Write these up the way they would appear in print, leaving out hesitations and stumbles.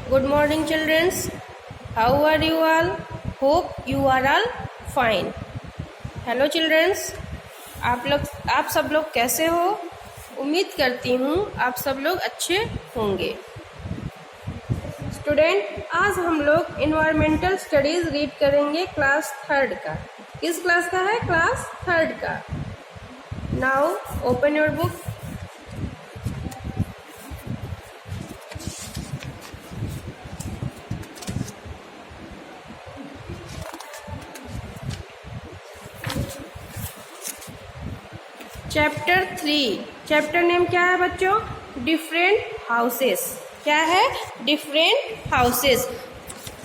Good morning, children. How are you all? Hope you are all fine. Hello, children. आप सब लोग कैसे हो? उम्मीद करती हूँ आप सब लोग अच्छे होंगे। स्टूडेंट, आज हम लोग इन्वायरमेंटल स्टडीज रीड करेंगे क्लास 3rd का। किस क्लास का है? क्लास 3rd का। Now open your book. Chapter 3। Chapter name क्या है बच्चों? Different houses. क्या है? डिफरेंट हाउसेस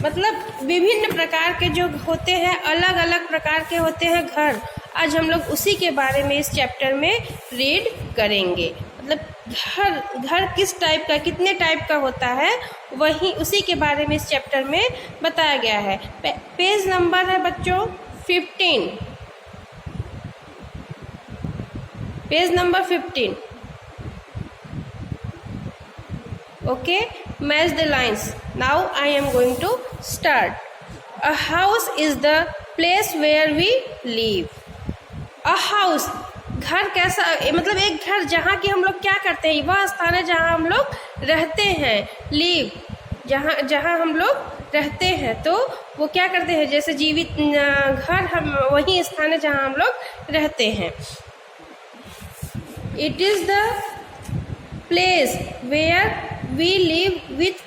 मतलब विभिन्न प्रकार के जो होते हैं, अलग अलग प्रकार के होते हैं घर। आज हम लोग उसी के बारे में इस चैप्टर में रीड करेंगे। मतलब घर किस टाइप का, कितने टाइप का होता है, वही उसी के बारे में इस चैप्टर में बताया गया है। पेज नंबर है बच्चों 15। Page number 15। Okay, match the lines. Now I am going to start. A house is the place where we live. A house, घर कैसा, मतलब एक घर जहाँ की हम लोग क्या करते हैं, वह स्थान है जहाँ हम लोग रहते हैं। live, जहाँ हम लोग रहते हैं, तो वो क्या करते हैं, जैसे जीवित घर, हम वही स्थान है जहाँ हम लोग रहते हैं। It is the place where we live with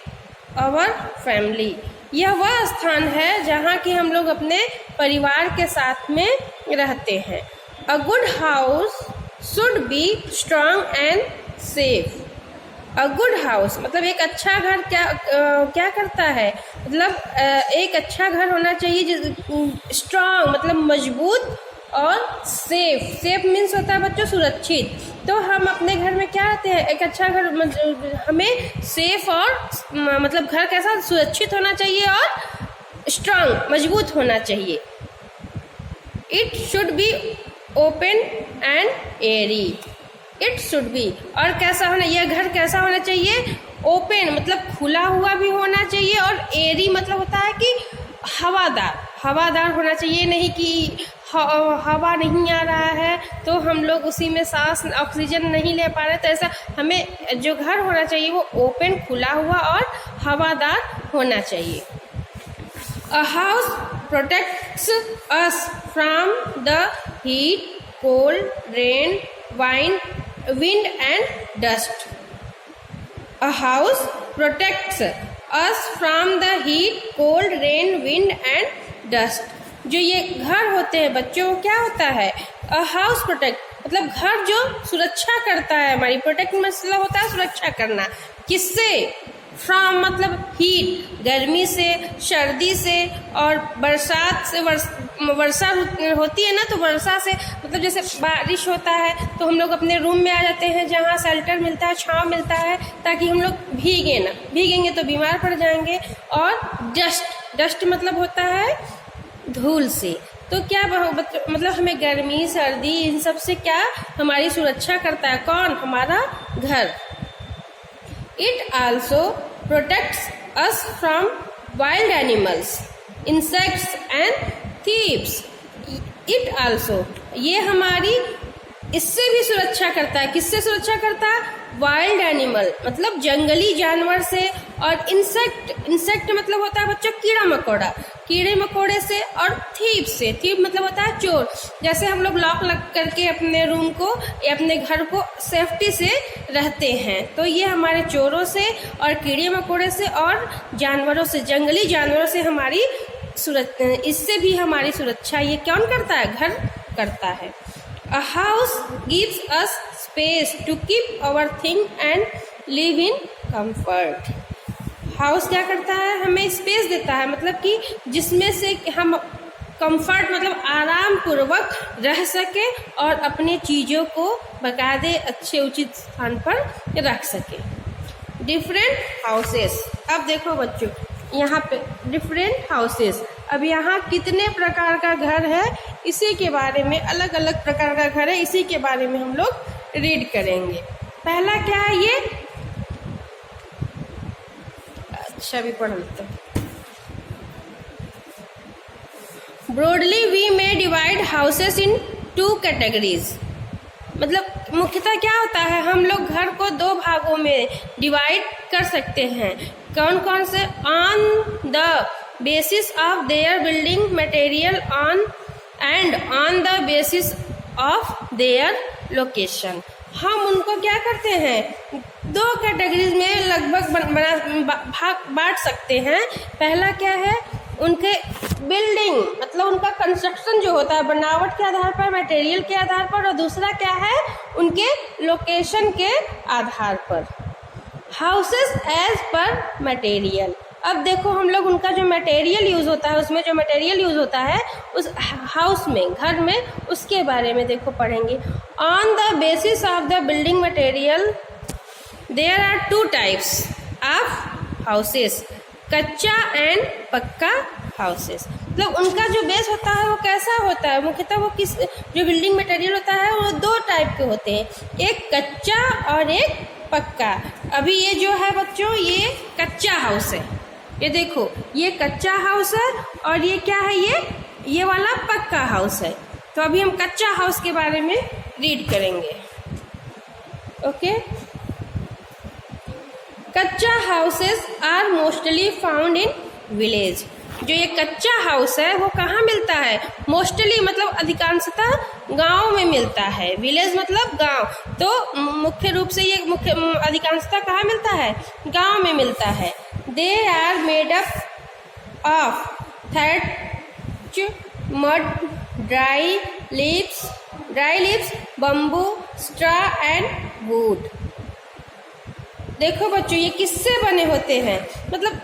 our family. यह वह स्थान है जहाँ कि हम लोग अपने परिवार के साथ में रहते हैं। A good house should be strong and safe. A good house मतलब एक अच्छा घर क्या करता है, मतलब एक अच्छा घर होना चाहिए स्ट्रांग मतलब मजबूत, और सेफ मीन्स होता है बच्चों सुरक्षित। तो हम अपने घर में क्या रहते हैं, एक अच्छा घर हमें सेफ और मतलब घर कैसा सुरक्षित होना चाहिए और स्ट्रांग मजबूत होना चाहिए। It should be open and Airy. It should be, और कैसा होना, यह घर कैसा होना चाहिए? ओपन मतलब खुला हुआ भी होना चाहिए, और एयरी मतलब होता है कि हवादार होना चाहिए। नहीं कि हवा नहीं आ रहा है तो हम लोग उसी में सांस ऑक्सीजन नहीं ले पा रहे, तो ऐसा हमें जो घर होना चाहिए वो ओपन खुला हुआ और हवादार होना चाहिए। A house protects us from the heat, cold, rain, wind and dust. A house protects us from the heat, cold, rain, wind and dust. जो ये घर होते हैं बच्चों, क्या होता है? अ हाउस प्रोटेक्ट मतलब घर जो सुरक्षा करता है हमारी। प्रोटेक्ट मतलब होता है सुरक्षा करना। किससे? फ्रॉम मतलब हीट गर्मी से, सर्दी से, और बरसात से। वर्षा होती है ना, तो वर्षा से मतलब जैसे बारिश होता है तो हम लोग अपने रूम में आ जाते हैं जहाँ शेल्टर मिलता है, छांव मिलता है, ताकि हम लोग भीगे ना। भीगेंगे तो बीमार पड़ जाएंगे। और डस्ट मतलब होता है धूल से। तो क्या मतलब हमें गर्मी सर्दी इन सब से क्या हमारी सुरक्षा करता है? कौन? हमारा घर। It also protects us from wild animals, insects and thieves. It also, ये हमारी इससे भी सुरक्षा करता है। किससे सुरक्षा करता है? वाइल्ड एनिमल मतलब जंगली जानवर से, और इंसेक्ट मतलब होता है बच्चों कीड़े मकोड़े से, और थीव से। थीव मतलब होता है चोर। जैसे हम लोग लॉक लग करके अपने रूम को या अपने घर को सेफ्टी से रहते हैं, तो ये हमारे चोरों से और कीड़े मकोड़े से और जानवरों से, जंगली जानवरों से हमारी इससे भी हमारी सुरक्षा ये कौन करता है? घर करता है। A house gives us space to keep our thing and live in comfort. House क्या करता है? हमें स्पेस देता है, मतलब कि जिसमें से हम कंफर्ट मतलब आराम पूर्वक रह सके और अपने चीज़ों को बाकायदे अच्छे उचित स्थान पर रख सके। Different houses. अब देखो बच्चों, यहाँ पे डिफरेंट हाउसेस। अब यहाँ कितने प्रकार का घर है, इसी के बारे में, अलग अलग प्रकार का घर है, इसी के बारे में हम लोग रीड करेंगे। पहला क्या है ये? अच्छा अभी पढ़ लेते हैं। Broadly we may divide houses in 2 categories. मतलब मुख्यतः क्या होता है, हम लोग घर को 2 भागों में डिवाइड कर सकते हैं। कौन कौन से? On the basis of their building material on the basis of their location. हम उनको क्या करते हैं, 2 कैटेगरीज में लगभग बांट सकते हैं। पहला क्या है, उनके बिल्डिंग मतलब उनका कंस्ट्रक्शन जो होता है बनावट के आधार पर, मटेरियल के आधार पर, और दूसरा क्या है, उनके लोकेशन के आधार पर। Houses as per material. अब देखो हम लोग उनका जो मटेरियल यूज़ होता है, उसमें जो मटेरियल यूज़ होता है उस हाउस में, घर में, उसके बारे में देखो पढ़ेंगे। On the basis of the building material there are 2 types of houses, kutcha and pucca houses. मतलब उनका जो बेस होता है वो कैसा होता है, मुख्यतः वो किस जो बिल्डिंग मटेरियल होता है वो 2 टाइप के होते हैं, एक कच्चा और एक पक्का। अभी ये जो है बच्चों, ये कच्चा हाउस है, ये देखो ये कच्चा हाउस है, और ये क्या है, ये वाला पक्का हाउस है। तो अभी हम कच्चा हाउस के बारे में रीड करेंगे। Okay, kutcha houses are mostly found in village. जो ये कच्चा हाउस है वो कहाँ मिलता है? मोस्टली मतलब अधिकांशतः गांव में मिलता है। विलेज मतलब गांव, तो मुख्य रूप से ये अधिकांशतः कहाँ मिलता है? गांव में मिलता है। They are made up of thatch, mud, dry leaves, bamboo, straw and wood. देखो बच्चों ये किससे बने होते हैं? मतलब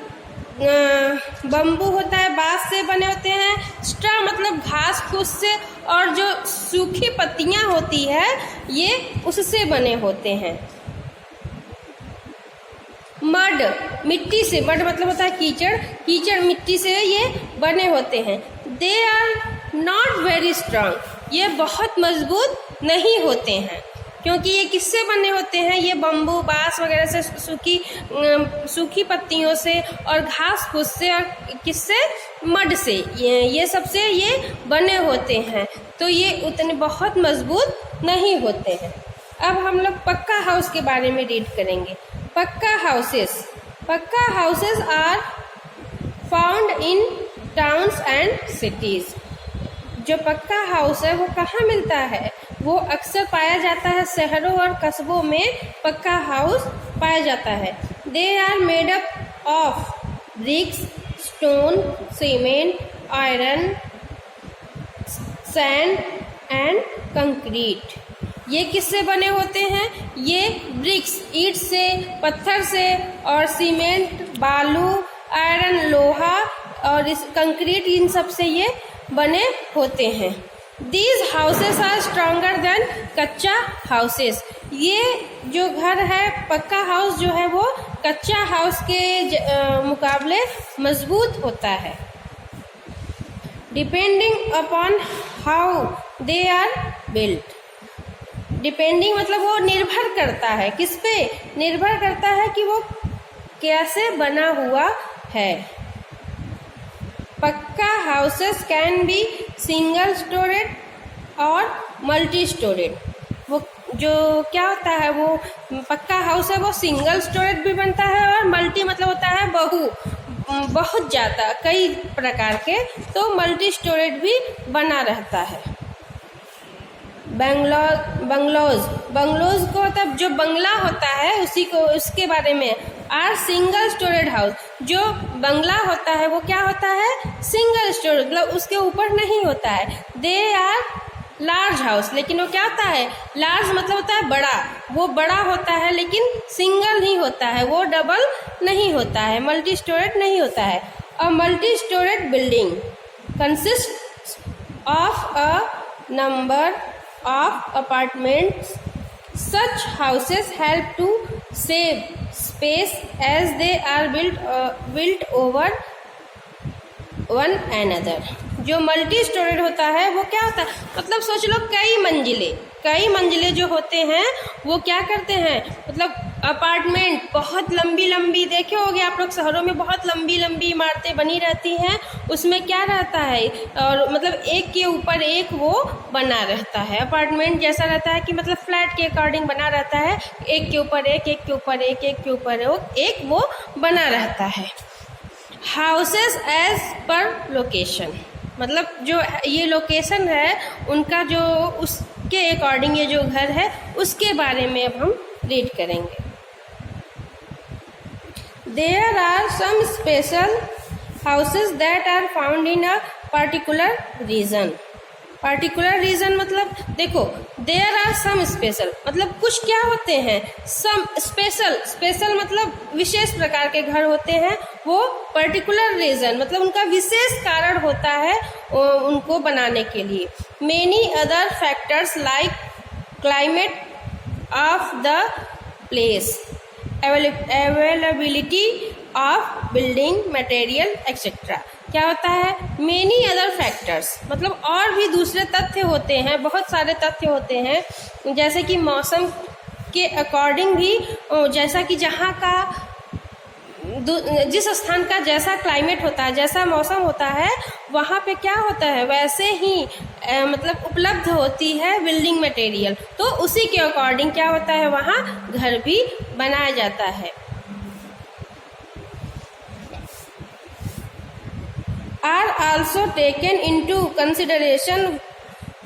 बम्बू होता है, बांस से बने होते हैं। स्ट्रॉ मतलब घास फूस से, और जो सूखी पत्तियां होती है ये उससे बने होते हैं। मड मिट्टी से, मड मतलब होता है कीचड़ मिट्टी से ये बने होते हैं। They are not very strong, ये बहुत मजबूत नहीं होते हैं। क्योंकि ये किससे बने होते हैं? ये बम्बू, बांस वगैरह से, सूखी पत्तियों से और घास फूस से, और किससे? मड से, ये सबसे ये बने होते हैं। तो ये उतने बहुत मजबूत नहीं होते हैं। अब हम लोग पक्का हाउस के बारे में रीड करेंगे। Pucca houses are found in towns and cities. जो पक्का हाउस है वो कहाँ मिलता है? वो अक्सर पाया जाता है शहरों और कस्बों में पक्का हाउस पाया जाता है। They are made up of bricks, stone, cement, iron, sand and concrete. ये किससे बने होते हैं? ये ब्रिक्स ईंट से, पत्थर से, और सीमेंट, बालू, आयरन, लोहा और इस कंक्रीट, इन सब से ये बने होते हैं। These houses are stronger than कच्चा हाउसेस। ये जो घर है पक्का हाउस जो है वो कच्चा हाउस के मुकाबले मजबूत होता है। Depending upon how they are built. Depending मतलब वो निर्भर करता है, किस पे? निर्भर करता है कि वो कैसे बना हुआ है। पक्का houses can be single storeyed और मल्टी स्टोरेड। वो जो क्या होता है, वो पक्का हाउस है वो सिंगल स्टोरेज भी बनता है, और मल्टी मतलब होता है बहुत ज़्यादा, कई प्रकार के, तो मल्टी स्टोरेज भी बना रहता है। बंगलोज को मतलब जो बंगला होता है उसी को, उसके बारे में। Are single storeyed house. जो बंगला होता है वो क्या होता है? सिंगल स्टोरेज, मतलब उसके ऊपर नहीं होता है। दे आर लार्ज हाउस, लेकिन वो क्या होता है? लार्ज मतलब होता है बड़ा, वो बड़ा होता है लेकिन सिंगल ही होता है, वो डबल नहीं होता है, मल्टी स्टोरेज नहीं होता है। A multi storage building consist of a number of apartments. Such houses help to save space as they are built over one another. जो मल्टी स्टोरेज होता है वो क्या होता है? मतलब सोच लो कई मंजिले जो होते हैं वो क्या करते हैं? मतलब अपार्टमेंट बहुत लंबी लंबी, देखे होंगे आप लोग शहरों में बहुत लंबी लंबी इमारतें बनी रहती हैं, उसमें क्या रहता है और मतलब एक के ऊपर एक वो बना रहता है। अपार्टमेंट जैसा रहता है कि मतलब फ्लैट के अकॉर्डिंग बना रहता है, एक के ऊपर एक, एक के ऊपर एक, एक के ऊपर एक वो बना रहता है। हाउसेस एज पर लोकेशन, मतलब जो ये लोकेशन है उनका जो उसके अकॉर्डिंग ये जो घर है उसके बारे में अब हम रीड करेंगे। There are some special houses that are found in a particular region. Particular region मतलब देखो, there are some special मतलब कुछ क्या होते हैं, some special, special मतलब विशेष प्रकार के घर होते हैं, वो particular reason मतलब उनका विशेष कारण होता है उनको बनाने के लिए। Many other factors like climate of the place, availability of building material etcetera. क्या होता है, मेनी अदर फैक्टर्स मतलब और भी दूसरे तथ्य होते हैं, बहुत सारे तथ्य होते हैं, जैसे कि मौसम के अकॉर्डिंग भी, जैसा कि जहाँ का जिस स्थान का जैसा क्लाइमेट होता है, जैसा मौसम होता है, वहाँ पे क्या होता है वैसे ही मतलब उपलब्ध होती है बिल्डिंग मटेरियल, तो उसी के अकॉर्डिंग क्या होता है वहाँ घर भी बनाया जाता है। Are also taken into consideration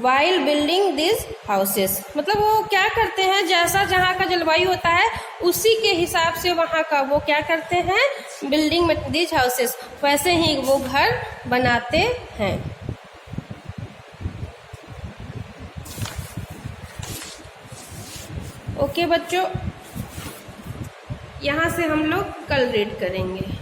while building this houses, मतलब वो क्या करते हैं, जैसा जहाँ का जलवायु होता है उसी के हिसाब से वहाँ का वो क्या करते हैं, बिल्डिंग दिस हाउसेस, वैसे ही वो घर बनाते हैं। ओके बच्चों, यहाँ से हम लोग कल रीड करेंगे।